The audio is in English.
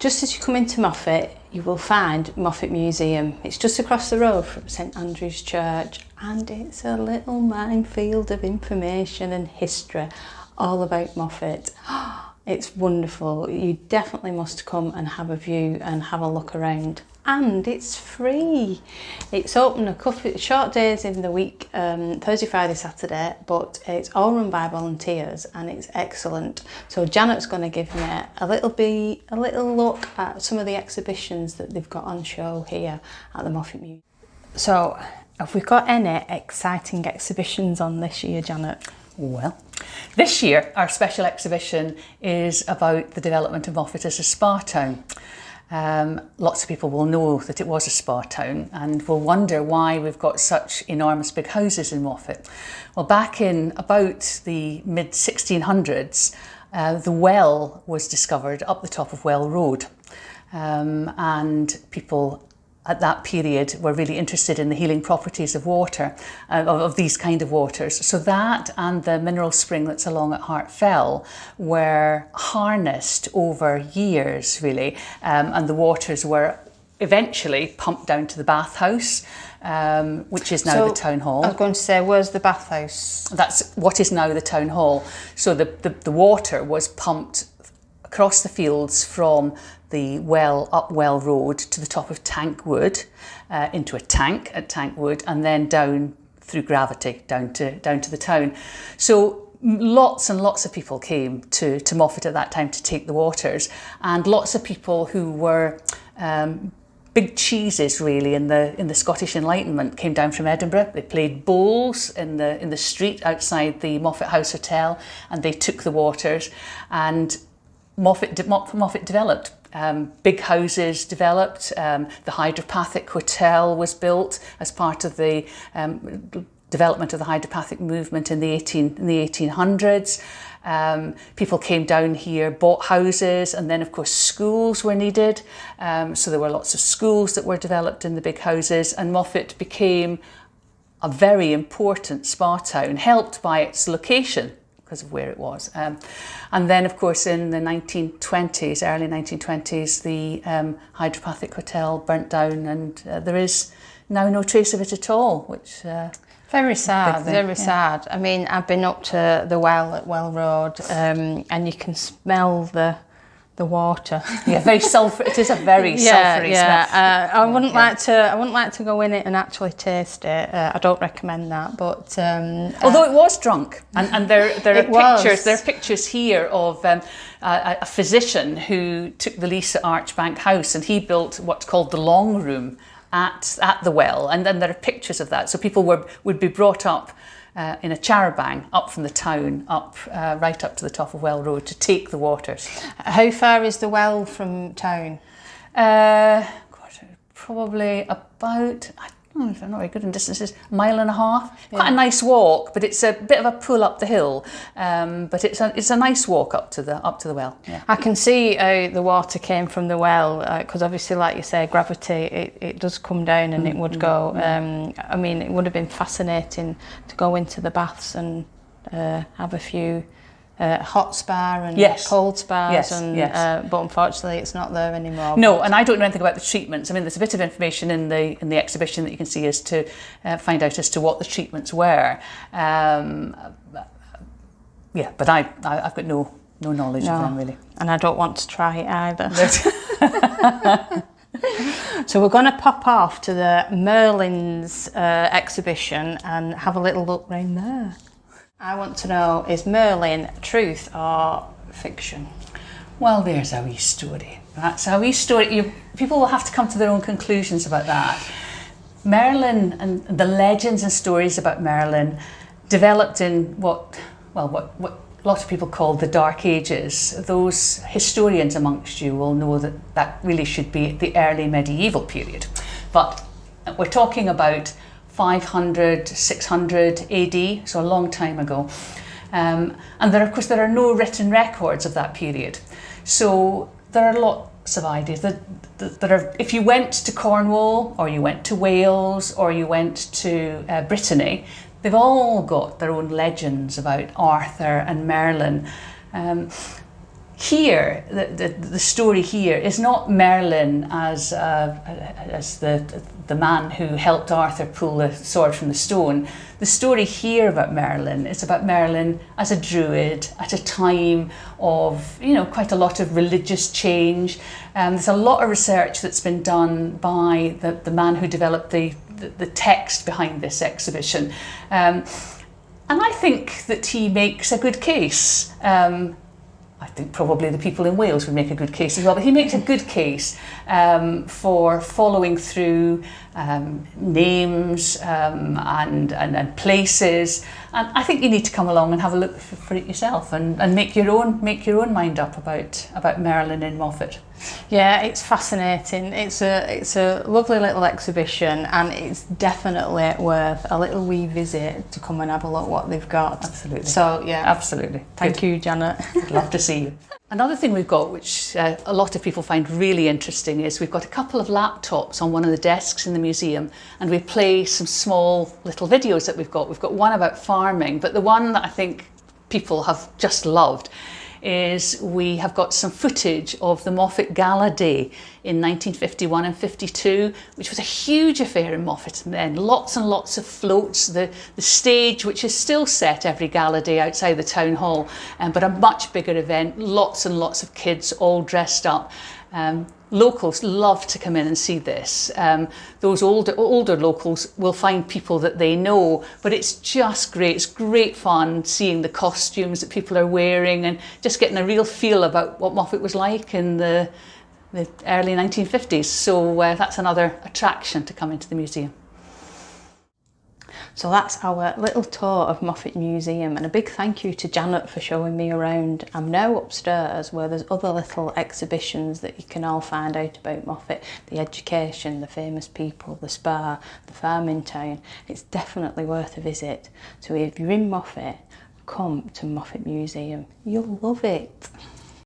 Just as you come into Moffat, you will find Moffat Museum. It's just across the road from St Andrew's Church, and it's a little minefield of information and history all about Moffat. It's wonderful. You definitely must come and have a view and have a look around. And it's free. It's open a couple short days in the week, Thursday, Friday, Saturday, but it's all run by volunteers and it's excellent. So Janet's going to give me a little look at some of the exhibitions that they've got on show here at the Moffat Museum. So, have we got any exciting exhibitions on this year, Janet? Well, this year our special exhibition is about the development of Moffat as a spa town. Lots of people will know that it was a spa town and will wonder why we've got such enormous big houses in Moffat. Well, back in about the mid-1600s, the well was discovered up the top of Well Road, and people at that period were really interested in the healing properties of water, of these kind of waters. So that and the mineral spring that's along at Hart Fell were harnessed over years, really, and the waters were eventually pumped down to the bathhouse, which is now the town hall. I was going to say, where's the bathhouse? That's what is now the town hall. So the water was pumped across the fields from the well up Well Road to the top of Tank Wood, into a tank at Tank Wood, and then down through gravity down to the town. So lots and lots of people came to Moffat at that time to take the waters, and lots of people who were big cheeses really in the Scottish Enlightenment came down from Edinburgh. They played bowls in the street outside the Moffat House Hotel, and they took the waters, and Moffat developed. Big houses developed. The hydropathic hotel was built as part of the development of the hydropathic movement in the 1800s. People came down here, bought houses, and then of course schools were needed. So there were lots of schools that were developed in the big houses, and Moffat became a very important spa town, helped by its location because of where it was. And then, of course, in the 1920s, early 1920s, the hydropathic hotel burnt down, and there is now no trace of it at all, which... Very sad, very sad. I mean, I've been up to the well at Well Road, and you can smell the water. Yeah, very sulphur. It is a very sulphury smell. I wouldn't like to go in it and actually taste it. I don't recommend that. But although it was drunk, and there are pictures here of a physician who took the lease at Archbank House, and he built what's called the long room at the well, and then there are pictures of that. So people would be brought up in a charabanc up from the town, right up to the top of Well Road to take the waters. How far is the well from town? Probably about, I'm not very good in distances, a mile and a half. Quite a nice walk, but it's a bit of a pull up the hill. But it's a nice walk up to the well. Yeah. I can see how the water came from the well, because obviously, like you say, gravity, it does come down and it would go. I mean, it would have been fascinating to go into the baths and have a few hot spa and cold spas, but unfortunately it's not there anymore. No, and I don't know anything about the treatments. I mean, there's a bit of information in the exhibition that you can see as to find out as to what the treatments were. But I've got no knowledge of them really, and I don't want to try it either. So we're going to pop off to the Merlin's exhibition and have a little look round there. I want to know, is Merlin truth or fiction? Well, there's a wee story. That's a wee story. People will have to come to their own conclusions about that. Merlin and the legends and stories about Merlin developed in what a lot of people call the Dark Ages. Those historians amongst you will know that really should be the early medieval period. But we're talking about 500, 600 AD, so a long time ago. And there are no written records of that period. So there are lots of ideas. If you went to Cornwall, or you went to Wales, or you went to Brittany, they've all got their own legends about Arthur and Merlin. Here, the story here is not Merlin as the man who helped Arthur pull the sword from the stone. The story here about Merlin is about Merlin as a druid at a time of, you know, quite a lot of religious change. There's a lot of research that's been done by the man who developed the text behind this exhibition. And I think that he makes a good case. I think probably the people in Wales would make a good case as well, but he makes a good case for following through names and places. And I think you need to come along and have a look for it yourself and make your own mind up about Merlin in Moffat. Yeah, it's fascinating. It's a lovely little exhibition, and it's definitely worth a little wee visit to come and have a look what they've got. Absolutely. So yeah, absolutely. Thank you, Janet. I'd love to see you. Another thing we've got, which a lot of people find really interesting, is we've got a couple of laptops on one of the desks in the museum, and we play some small little videos that we've got. We've got one about farming, but the one that I think people have just loved is we have got some footage of the Moffat Gala Day in 1951 and 52, which was a huge affair in Moffat then. Lots and lots of floats, the stage, which is still set every Gala Day outside the town hall, but a much bigger event, lots and lots of kids all dressed up. Locals love to come in and see this. Those older locals will find people that they know, but it's just great. It's great fun seeing the costumes that people are wearing and just getting a real feel about what Moffat was like in the early 1950s. So that's another attraction to come into the museum. So that's our little tour of Moffat Museum, and a big thank you to Janet for showing me around. I'm now upstairs where there's other little exhibitions that you can all find out about Moffat, the education, the famous people, the spa, the farming town. It's definitely worth a visit. So if you're in Moffat, come to Moffat Museum. You'll love it.